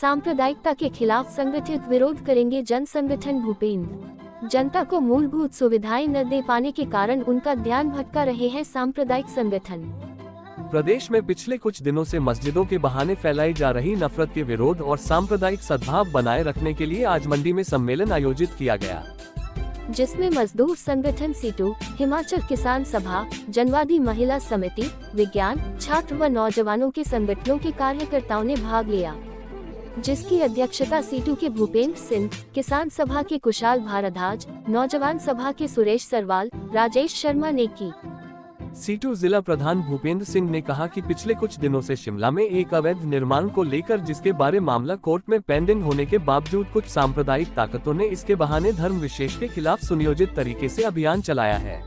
सांप्रदायिकता के खिलाफ संगठित विरोध करेंगे जन संगठन भूपेंद्र। जनता को मूलभूत सुविधाएं न दे पाने के कारण उनका ध्यान भटका रहे हैं सांप्रदायिक संगठन। प्रदेश में पिछले कुछ दिनों से मस्जिदों के बहाने फैलाई जा रही नफरत के विरोध और सांप्रदायिक सद्भाव बनाए रखने के लिए आज मंडी में सम्मेलन आयोजित किया गया, जिसमें मजदूर संगठन सीटू, हिमाचल किसान सभा, जनवादी महिला समिति, विज्ञान, छात्र व नौजवानों के संगठनों के कार्यकर्ताओं ने भाग लिया, जिसकी अध्यक्षता सीटू के भूपेंद्र सिंह, किसान सभा के कुशाल भारद्वाज, नौजवान सभा के सुरेश सरवाल, राजेश शर्मा ने की। सीटू जिला प्रधान भूपेंद्र सिंह ने कहा कि पिछले कुछ दिनों से शिमला में एक अवैध निर्माण को लेकर जिसके बारे मामला कोर्ट में पेंडिंग होने के बावजूद कुछ सांप्रदायिक ताकतों ने इसके बहाने धर्म विशेष के खिलाफ सुनियोजित तरीके से अभियान चलाया है।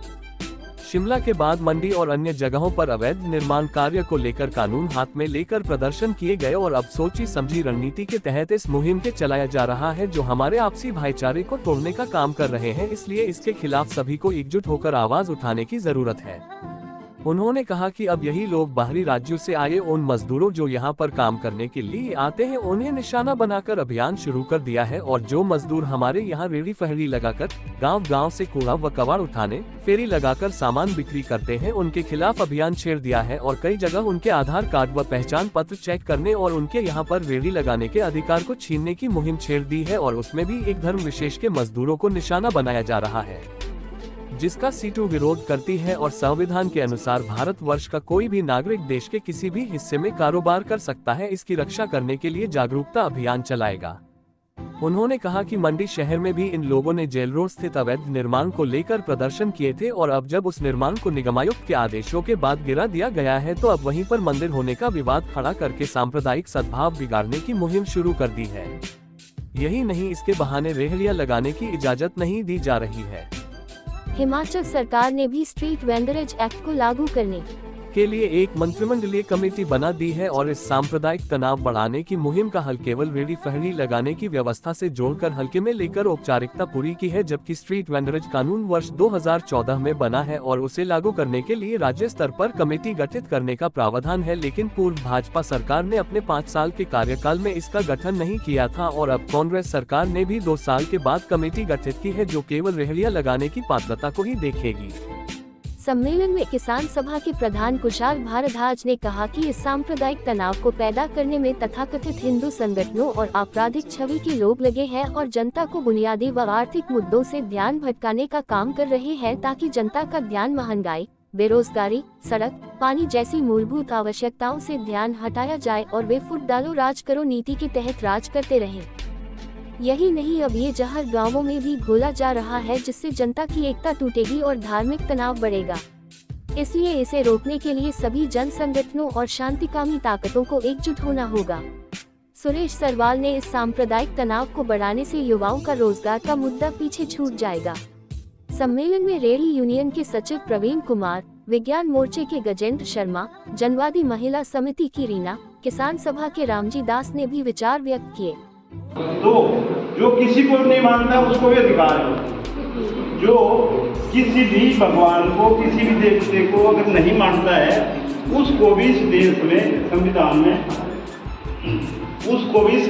शिमला के बाद मंडी और अन्य जगहों पर अवैध निर्माण कार्य को लेकर कानून हाथ में लेकर प्रदर्शन किए गए और अब सोची समझी रणनीति के तहत इस मुहिम के चलाया जा रहा है, जो हमारे आपसी भाईचारे को तोड़ने का काम कर रहे हैं। इसलिए इसके खिलाफ सभी को एकजुट होकर आवाज उठाने की जरूरत है। उन्होंने कहा कि अब यही लोग बाहरी राज्यों से आए उन मजदूरों जो यहां पर काम करने के लिए आते हैं उन्हें निशाना बनाकर अभियान शुरू कर दिया है, और जो मजदूर हमारे यहां रेहड़ी फहरी लगाकर गांव-गांव से कूड़ा व कबाड़ उठाने, फेरी लगाकर सामान बिक्री करते हैं उनके खिलाफ अभियान छेड़ दिया है और कई जगह उनके आधार कार्ड व पहचान पत्र चेक करने और उनके यहाँ पर रेहड़ी लगाने के अधिकार को छीनने की मुहिम छेड़ दी है, और उसमें भी एक धर्म विशेष के मजदूरों को निशाना बनाया जा रहा है, जिसका सीटू विरोध करती है और संविधान के अनुसार भारतवर्ष का कोई भी नागरिक देश के किसी भी हिस्से में कारोबार कर सकता है। इसकी रक्षा करने के लिए जागरूकता अभियान चलाएगा। उन्होंने कहा कि मंडी शहर में भी इन लोगों ने जेल रोड स्थित अवैध निर्माण को लेकर प्रदर्शन किए थे और अब जब उस निर्माण को निगमायुक्त के आदेशों के बाद गिरा दिया गया है तो अब वहीं पर मंदिर होने का विवाद खड़ा करके सांप्रदायिक सद्भाव बिगाड़ने की मुहिम शुरू कर दी है। यही नहीं, इसके बहाने रेहड़ियां लगाने की इजाजत नहीं दी जा रही है। हिमाचल सरकार ने भी स्ट्रीट वेंडरेज एक्ट को लागू करने के लिए एक मंत्रिमंडलीय कमेटी बना दी है और इस सांप्रदायिक तनाव बढ़ाने की मुहिम का हल केवल रेहड़ी फहरी लगाने की व्यवस्था से जोड़कर हल्के में लेकर औपचारिकता पूरी की है, जबकि स्ट्रीट वेंडरेज कानून वर्ष 2014 में बना है और उसे लागू करने के लिए राज्य स्तर पर कमेटी गठित करने का प्रावधान है। लेकिन पूर्व भाजपा सरकार ने अपने 5 साल के कार्यकाल में इसका गठन नहीं किया था और अब कांग्रेस सरकार ने भी 2 साल के बाद कमेटी गठित की है, जो केवल रेहड़ियां लगाने की पात्रता को ही देखेगी। सम्मेलन में किसान सभा के प्रधान कुशाल भारद्वाज ने कहा कि इस सांप्रदायिक तनाव को पैदा करने में तथाकथित हिंदू संगठनों और आपराधिक छवि के लोग लगे हैं और जनता को बुनियादी व आर्थिक मुद्दों से ध्यान भटकाने का काम कर रहे हैं, ताकि जनता का ध्यान महंगाई, बेरोजगारी, सड़क, पानी जैसी मूलभूत आवश्यकताओं से ध्यान हटाया जाए और वे फुट डालो राज करो नीति के तहत राज करते रहें। यही नहीं, अब ये जहर गांवों में भी घोला जा रहा है, जिससे जनता की एकता टूटेगी और धार्मिक तनाव बढ़ेगा। इसलिए इसे रोकने के लिए सभी जन संगठनों और शांतिकामी ताकतों को एकजुट होना होगा। सुरेश सरवाल ने इस सांप्रदायिक तनाव को बढ़ाने से युवाओं का रोजगार का मुद्दा पीछे छूट जाएगा। सम्मेलन में रेहड़ी यूनियन के सचिव प्रवीण कुमार, विज्ञान मोर्चे के गजेंद्र शर्मा, जनवादी महिला समिति की रीना, किसान सभा के रामजी दास ने भी विचार व्यक्त किए। तो जो किसी को नहीं मानता उसको भी अधिकार है। जो किसी भी भगवान को, किसी भी देवते को अगर नहीं मानता है, उसको भी इस देश में, संविधान में, उसको भी इस